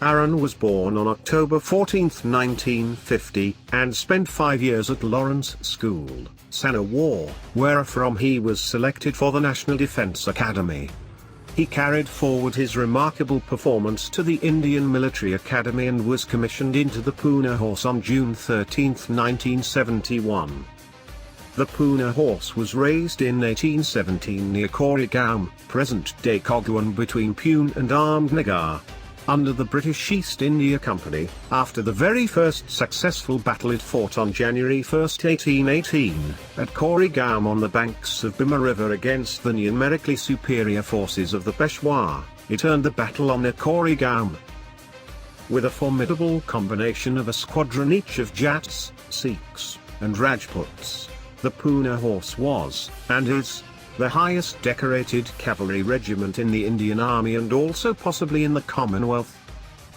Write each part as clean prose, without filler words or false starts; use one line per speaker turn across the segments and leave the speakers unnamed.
Arjun was born on October 14, 1950, and spent 5 years at Lawrence School, Sana War, where from he was selected for the National Defence Academy. He carried forward his remarkable performance to the Indian Military Academy and was commissioned into the Pune Horse on June 13, 1971. The Pune Horse was raised in 1817 near Koregaon, present-day Kogwan, between Pune and Ahmednagar, under the British East India Company, after the very first successful battle it fought on January 1, 1818, at Koregaon on the banks of Bhima River against the numerically superior forces of the Peshwa. It earned the battle on Koregaon. With a formidable combination of a squadron each of Jats, Sikhs, and Rajputs, the Pune Horse was, and is, the highest decorated cavalry regiment in the Indian Army and also possibly in the Commonwealth.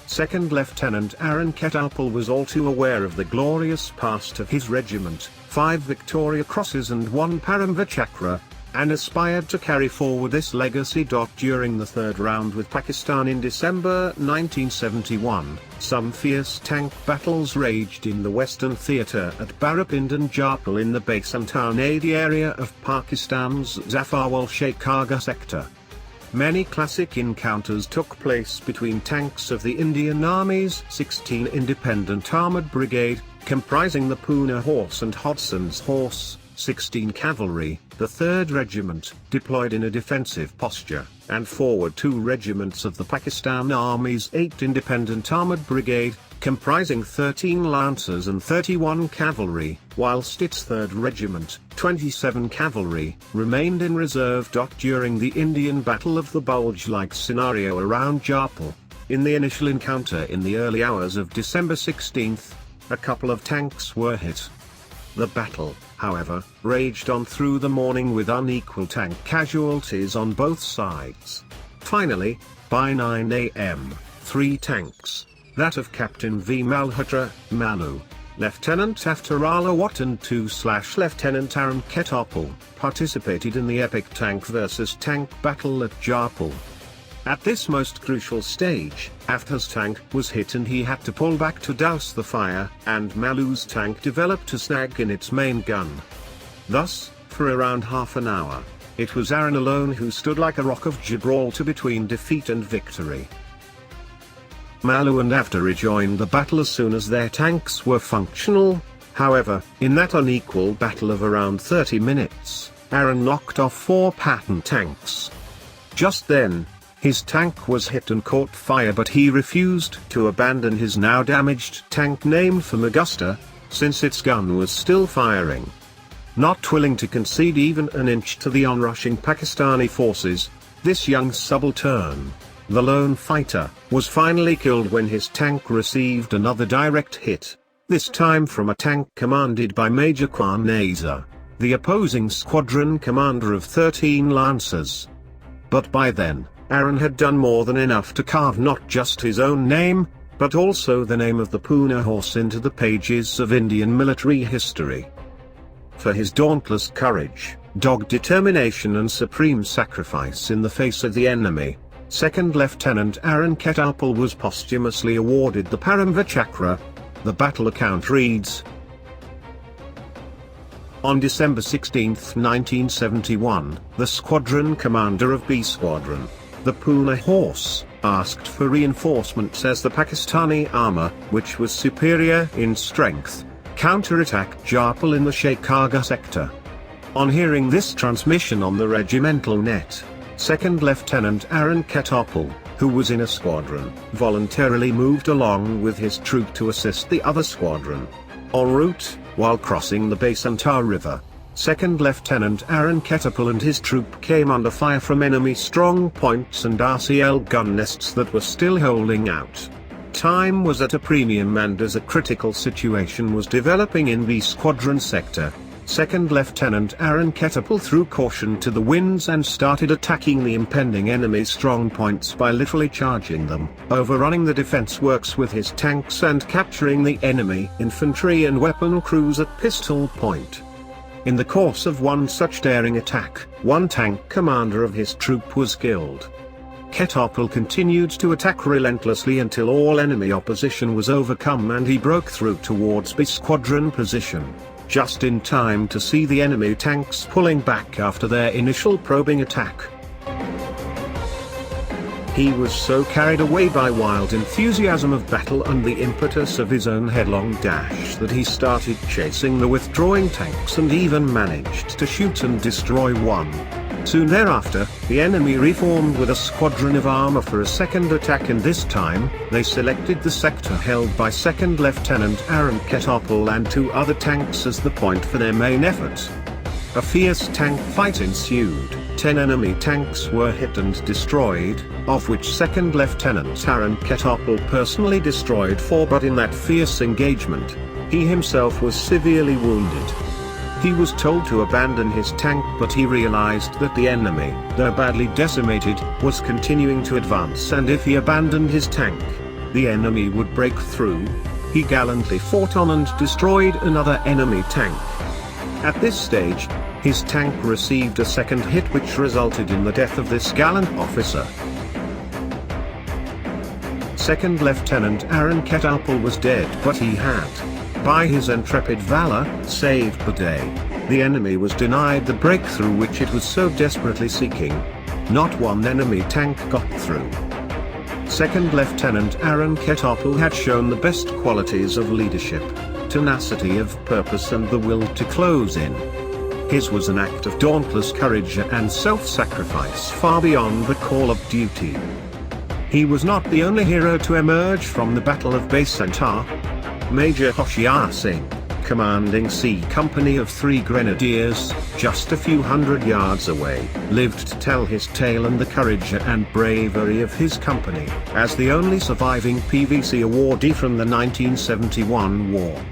Second Lieutenant Arjun Khetarpal was all too aware of the glorious past of his regiment, 5 Victoria Crosses and 1 Paramvir Chakra, and aspired to carry forward this legacy. During the third round with Pakistan in December 1971, some fierce tank battles raged in the Western Theatre at Barapind and Jarpal in the Basantanadi area of Pakistan's Zafarwal-Sheikhaga sector. Many classic encounters took place between tanks of the Indian Army's 16 Independent Armoured Brigade, comprising the Pune Horse and Hodson's Horse, 16 Cavalry, the 3rd Regiment, deployed in a defensive posture, and forward 2 regiments of the Pakistan Army's 8th Independent Armoured Brigade, comprising 13 Lancers and 31 Cavalry, whilst its 3rd Regiment, 27 Cavalry, remained in reserve. During the Indian Battle of the Bulge-like scenario around Jarpal, in the initial encounter in the early hours of December 16, a couple of tanks were hit. The battle, however, raged on through the morning with unequal tank casualties on both sides. Finally, by 9 a.m., 3 tanks, that of Captain V. Malhotra, Malu, Lieutenant Aftarala Watt and 2/Lieutenant Arjun Khetarpal, participated in the epic tank versus tank battle at Jarpal. At this most crucial stage, Aftar's tank was hit and he had to pull back to douse the fire, and Malu's tank developed a snag in its main gun. Thus, for around half an hour, it was Arjun alone who stood like a rock of Gibraltar between defeat and victory. Malu and Aftar rejoined the battle as soon as their tanks were functional. However, in that unequal battle of around 30 minutes, Arjun knocked off 4 Patton tanks. Just then, his tank was hit and caught fire, but he refused to abandon his now damaged tank named for Magusta, since its gun was still firing. Not willing to concede even an inch to the onrushing Pakistani forces, this young subaltern, the lone fighter, was finally killed when his tank received another direct hit, this time from a tank commanded by Major Khan Nazar, the opposing squadron commander of 13 Lancers. But by then, Arjun had done more than enough to carve not just his own name, but also the name of the Pune Horse into the pages of Indian military history. For his dauntless courage, dogged determination and supreme sacrifice in the face of the enemy, 2nd Lieutenant Arjun Khetarpal was posthumously awarded the Paramvir Chakra. The battle account reads: on December 16, 1971, the squadron commander of B Squadron, the Pune Horse, asked for reinforcements as the Pakistani armour, which was superior in strength, counterattacked Jarpal in the Sheikhaga sector. On hearing this transmission on the regimental net, 2nd Lieutenant Arjun Khetarpal, who was in a squadron, voluntarily moved along with his troop to assist the other squadron. En route, while crossing the Basanta River, 2nd Lieutenant Arjun Khetarpal and his troop came under fire from enemy strong points and RCL gun nests that were still holding out. Time was at a premium, and as a critical situation was developing in the squadron sector, 2nd Lieutenant Arjun Khetarpal threw caution to the winds and started attacking the impending enemy strong points by literally charging them, overrunning the defense works with his tanks and capturing the enemy infantry and weapon crews at pistol point. In the course of one such daring attack, one tank commander of his troop was killed. Khetarpal continued to attack relentlessly until all enemy opposition was overcome and he broke through towards B squadron position, just in time to see the enemy tanks pulling back after their initial probing attack. He was so carried away by wild enthusiasm of battle and the impetus of his own headlong dash that he started chasing the withdrawing tanks and even managed to shoot and destroy one. Soon thereafter, the enemy reformed with a squadron of armor for a second attack, and this time, they selected the sector held by 2nd Lieutenant Arjun Khetarpal and 2 other tanks as the point for their main effort. A fierce tank fight ensued. 10 enemy tanks were hit and destroyed, of which 2nd Lieutenant Arjun Khetarpal personally destroyed 4, but in that fierce engagement, he himself was severely wounded. He was told to abandon his tank, but he realized that the enemy, though badly decimated, was continuing to advance, and if he abandoned his tank, the enemy would break through. He gallantly fought on and destroyed another enemy tank. At this stage, his tank received a second hit which resulted in the death of this gallant officer. 2nd Lieutenant Arjun Khetarpal was dead, but he had, by his intrepid valor, saved the day. The enemy was denied the breakthrough which it was so desperately seeking. Not one enemy tank got through. 2nd Lieutenant Arjun Khetarpal had shown the best qualities of leadership, tenacity of purpose and the will to close in. His was an act of dauntless courage and self-sacrifice far beyond the call of duty. He was not the only hero to emerge from the Battle of Basantar. Major Hoshiar Singh, commanding C Company of 3 Grenadiers, just a few hundred yards away, lived to tell his tale and the courage and bravery of his company, as the only surviving PVC awardee from the 1971 war.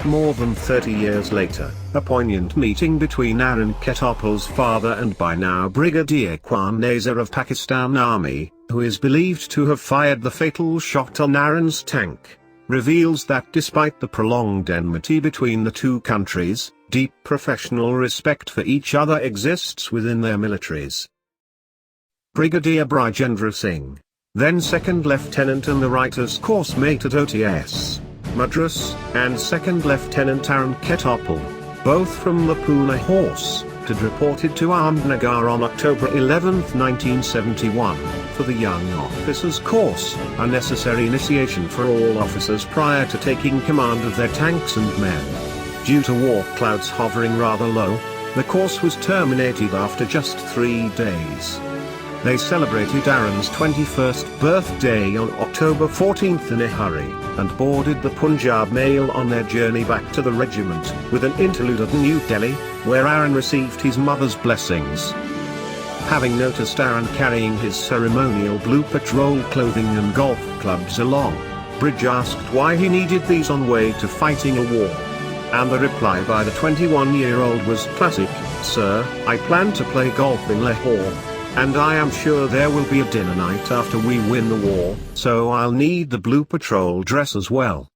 More than 30 years later, a poignant meeting between Arjun Khetarpal's father and by now Brigadier Kwan Nazar of Pakistan Army, who is believed to have fired the fatal shot on Arjun's tank, reveals that despite the prolonged enmity between the two countries, deep professional respect for each other exists within their militaries. Brigadier Brajendra Singh, then 2nd Lieutenant and the writer's course mate at OTS, Madras, and 2nd Lieutenant Arjun Khetarpal, both from the Pune Horse, had reported to Ahmednagar on October 11, 1971, for the young officers' course, a necessary initiation for all officers prior to taking command of their tanks and men. Due to war clouds hovering rather low, the course was terminated after just 3 days. They celebrated Arjun's 21st birthday on October 14th in a hurry, and boarded the Punjab Mail on their journey back to the regiment, with an interlude at New Delhi, where Arjun received his mother's blessings. Having noticed Arjun carrying his ceremonial blue patrol clothing and golf clubs along, Bridge asked why he needed these on way to fighting a war. And the reply by the 21-year-old was classic: "Sir, I plan to play golf in Lahore. And I am sure there will be a dinner night after we win the war, so I'll need the blue patrol dress as well."